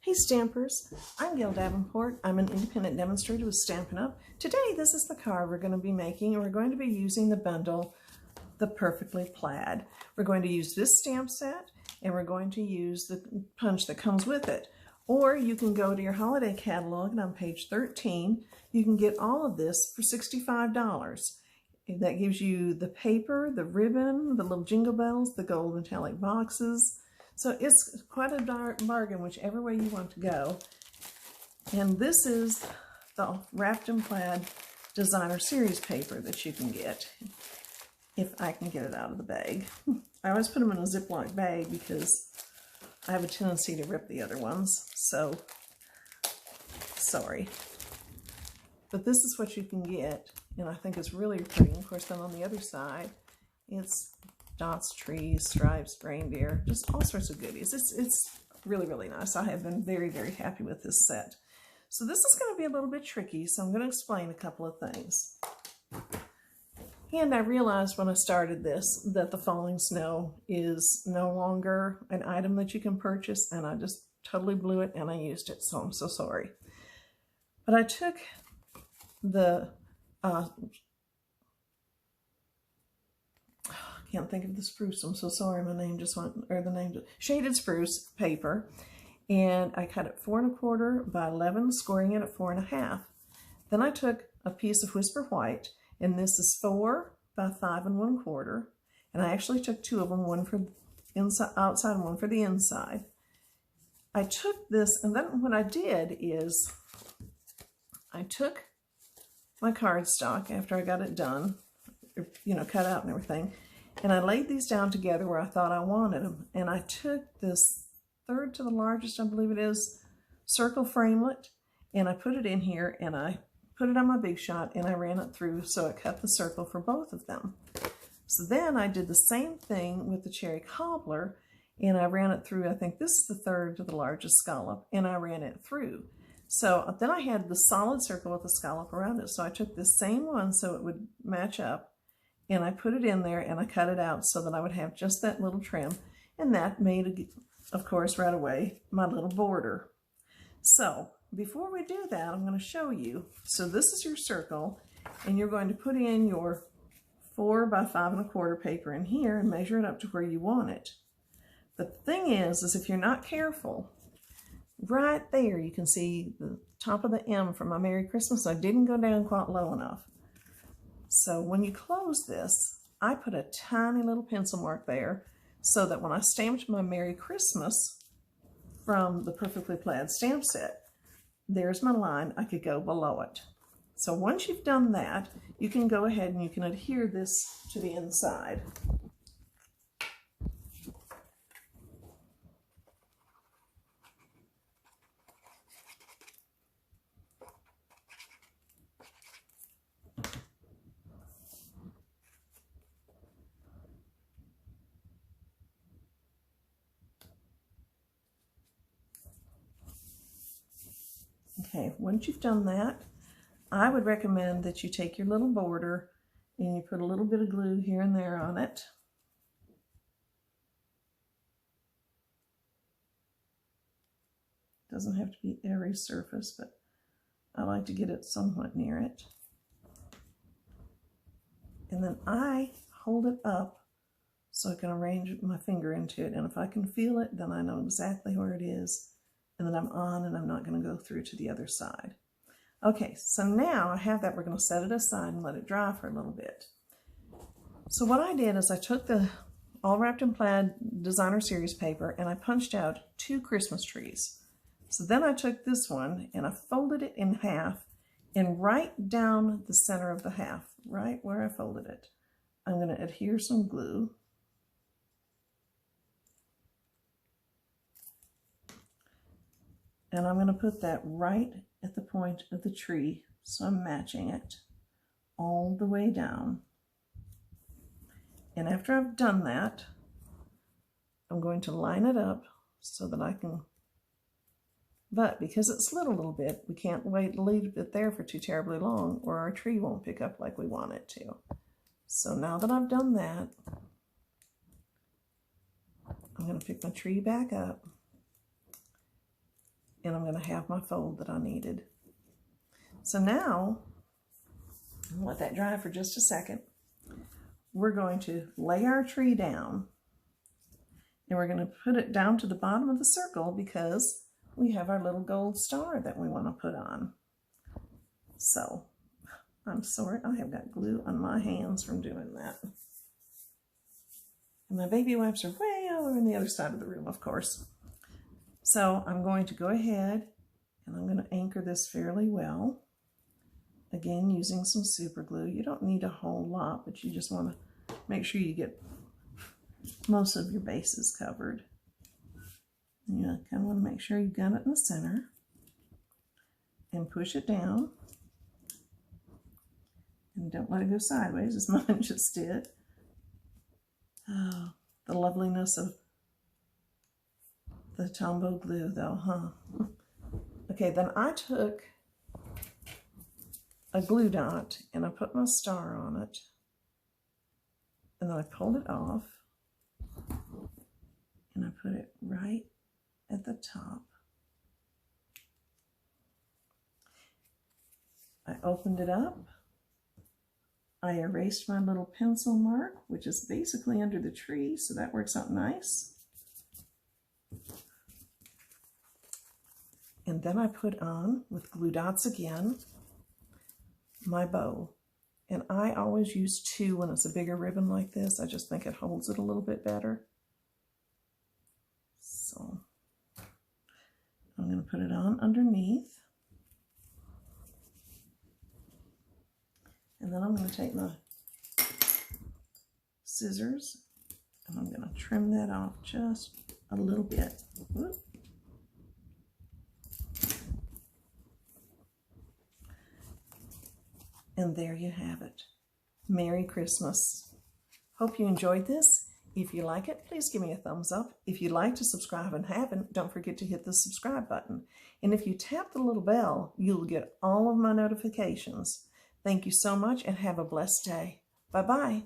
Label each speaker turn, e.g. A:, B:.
A: Hey Stampers, I'm Gail Davenport. I'm an independent demonstrator with Stampin Up. Today this is the card we're going to be making, and we're going to be using the bundle, the Perfectly Plaid. We're going to use this stamp set, and we're going to use the punch that comes with it. Or you can go to your holiday catalog, and on page 13 you can get all of this for $65. That gives you the paper, the ribbon, the little jingle bells, the gold metallic boxes. So it's quite a bargain whichever way you want to go. And this is the Wrapped in Plaid Designer Series paper that you can get, if I can get it out of the bag. I always put them in a Ziploc bag because I have a tendency to rip the other ones, so sorry. But this is what you can get, and I think it's really pretty. Of course, then on the other side, it's dots, trees, stripes, reindeer, just all sorts of goodies. It's really, really nice. I have been very, very happy with this set. So this is going to be a little bit tricky, so I'm going to explain a couple of things. And I realized when I started this that the falling snow is no longer an item that you can purchase, and I just totally blew it and I used it, so I'm so sorry. But I took the can't think of the spruce. I'm so sorry. My name just went, or the name, shaded spruce paper, and I cut it 4 1/4 by 11, scoring it at 4 1/2. Then I took a piece of Whisper White, and this is 4 by 5 1/4, and I actually took 2 of them, one for inside, outside, and one for the inside. I took this, and then what I did is I took my cardstock after I got it done, cut out and everything, and I laid these down together where I thought I wanted them. And I took this third to the largest, I believe it is, circle framelit, and I put it in here, and I put it on my Big Shot, and I ran it through so it cut the circle for both of them. So then I did the same thing with the cherry cobbler, and I ran it through. I think this is the third to the largest scallop, and I ran it through. So then I had the solid circle with the scallop around it. So I took this same one so it would match up, and I put it in there, and I cut it out so that I would have just that little trim, and that made, of course, right away, my little border. So before we do that, I'm going to show you. So this is your circle, and you're going to put in your 4 by 5 1/4 paper in here and measure it up to where you want it. The thing is if you're not careful, right there you can see the top of the M for my Merry Christmas. I didn't go down quite low enough. So when you close this, I put a tiny little pencil mark there so that when I stamped my Merry Christmas from the Perfectly Plaid stamp set, there's my line. I could go below it. So once you've done that, you can go ahead and you can adhere this to the inside. Okay, once you've done that, I would recommend that you take your little border and you put a little bit of glue here and there on it. Doesn't have to be every surface, but I like to get it somewhat near it. And then I hold it up so I can arrange my finger into it, and if I can feel it, then I know exactly where it is, and then I'm on, and I'm not going to go through to the other side. Okay, so now I have that. We're going to set it aside and let it dry for a little bit. So what I did is I took the All Wrapped in Plaid Designer Series paper, and I punched out 2 Christmas trees. So then I took this one and I folded it in half, and right down the center of the half, right where I folded it, I'm going to adhere some glue. And I'm going to put that right at the point of the tree, so I'm matching it all the way down. And after I've done that, I'm going to line it up so that I can, but because it slid a little bit, we can't leave it there for too terribly long, or our tree won't pick up like we want it to. So now that I've done that, I'm going to pick my tree back up, and I'm going to have my fold that I needed. So now, I'll let that dry for just a second. We're going to lay our tree down, and we're going to put it down to the bottom of the circle because we have our little gold star that we want to put on. So, I'm sorry, I have got glue on my hands from doing that. And my baby wipes are way over on the other side of the room, of course. So I'm going to go ahead and I'm going to anchor this fairly well. Again, using some super glue. You don't need a whole lot, but you just want to make sure you get most of your bases covered. And you kind of want to make sure you got it in the center and push it down. And don't let it go sideways as mine just did. Oh, the loveliness of the Tombow glue though, huh? Okay, then I took a glue dot and I put my star on it. And then I pulled it off and I put it right at the top. I opened it up. I erased my little pencil mark, which is basically under the tree, so that works out nice. And then I put on, with glue dots again, my bow. And I always use 2 when it's a bigger ribbon like this. I just think it holds it a little bit better. So I'm going to put it on underneath. And then I'm going to take my scissors and I'm going to trim that off just a little bit. Whoop. And there you have it. Merry Christmas. Hope you enjoyed this. If you like it, please give me a thumbs up. If you'd like to subscribe and haven't, don't forget to hit the subscribe button. And if you tap the little bell, you'll get all of my notifications. Thank you so much and have a blessed day. Bye-bye.